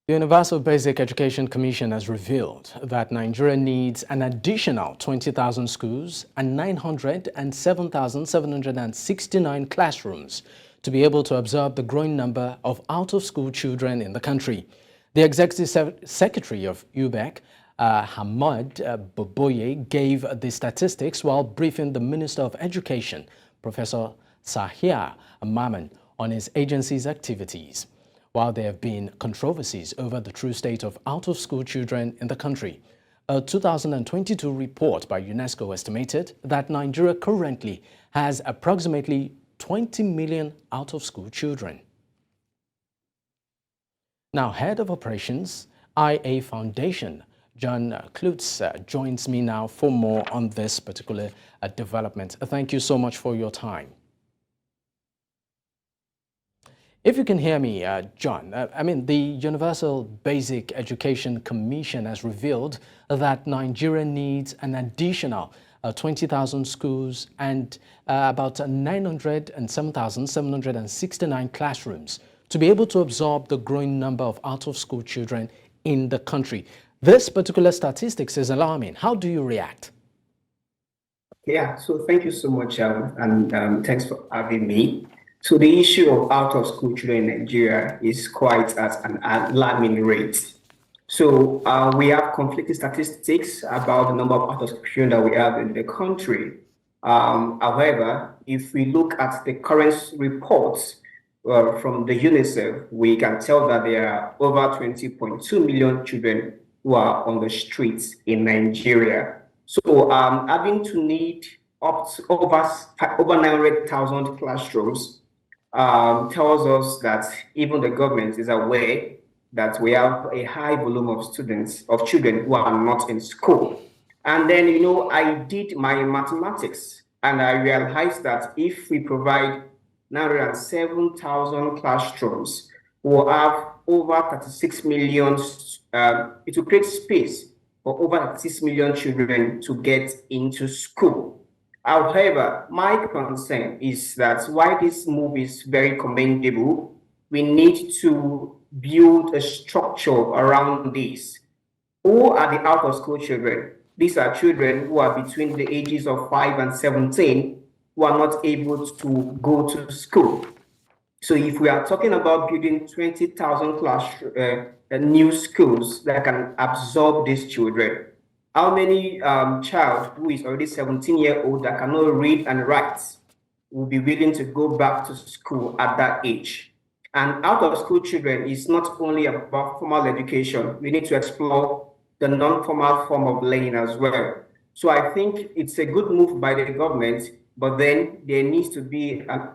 The Universal Basic Education Commission has revealed that Nigeria needs an additional 20,000 schools and 907,769 classrooms to be able to absorb the growing number of out-of-school children in the country. The Executive Secretary of UBEC, Adegboye, gave the statistics while briefing the Minister of Education, Professor Sahia Maman, on his agency's activities. While there have been controversies over the true state of out-of-school children in the country, a 2022 report by UNESCO estimated that Nigeria currently has approximately 20 million out-of-school children. Now, Head of Operations, IA Foundation, John Klutse, joins me now for more on this particular development. Thank you so much for your time. If you can hear me, John, the Universal Basic Education Commission has revealed that Nigeria needs an additional 20,000 schools and about 907,769 classrooms to be able to absorb the growing number of out-of-school children in the country. This particular statistics is alarming. How do you react? Yeah, so thank you so much, and thanks for having me. So the issue of out-of-school children in Nigeria is quite at an alarming rate. So we have conflicting statistics about the number of out-of-school children that we have in the country. However, if we look at the current reports from the UNICEF, we can tell that there are over 20.2 million children who are on the streets in Nigeria. So having to need up to over 900,000 classrooms tells us that even the government is aware that we have a high volume of children who are not in school. And then, I did my mathematics and I realized that if we provide 907,000 classrooms, we'll have over 36 million, it will create space for over 36 million children to get into school. However, my concern is that while this move is very commendable, we need to build a structure around this. Who are the out-of-school children? These are children who are between the ages of 5 and 17 who are not able to go to school. So if we are talking about building 20,000 new schools that can absorb these children, how many child who is already 17-year-old that cannot read and write will be willing to go back to school at that age? And out-of-school children is not only about formal education. We need to explore the non-formal form of learning as well. So I think it's a good move by the government, but then there needs to be an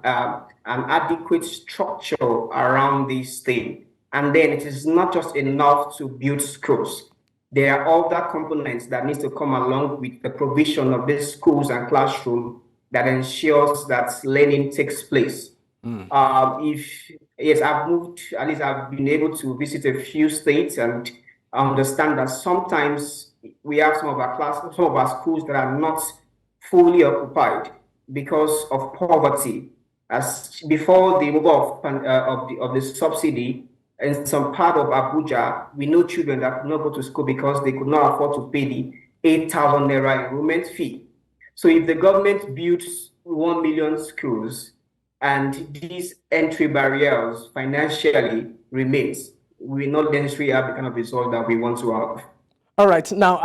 adequate structure around this thing. And then it is not just enough to build schools. There are other components that need to come along with the provision of these schools and classrooms that ensures that learning takes place. I've moved, at least I've been able to visit a few states and understand that sometimes we have some of our schools that are not fully occupied because of poverty. As before the removal of the subsidy, in some part of Abuja, we know children that could not go to school because they could not afford to pay the 8,000 naira enrollment fee. So if the government builds 1 million schools and these entry barriers financially remains, we will not necessarily have the kind of result that we want to have. All right. Now,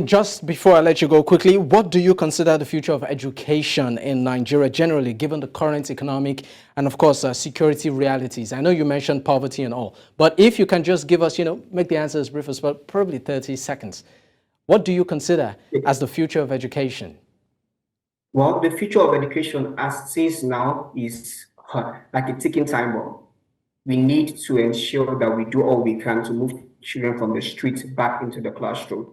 just before I let you go quickly, what do you consider the future of education in Nigeria generally, given the current economic and, of course, security realities? I know you mentioned poverty and all, but if you can just give us, make the answer as brief as well, probably 30 seconds. What do you consider as the future of education? Well, the future of education as it is now is like a ticking time bomb. We need to ensure that we do all we can to move children from the streets back into the classroom.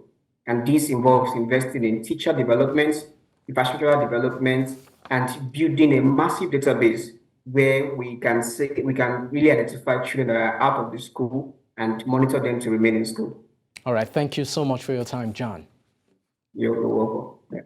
And this involves investing in teacher development, infrastructural development, and building a massive database where we can really identify children that are out of the school and monitor them to remain in school. All right. Thank you so much for your time, John. You're welcome. Yeah.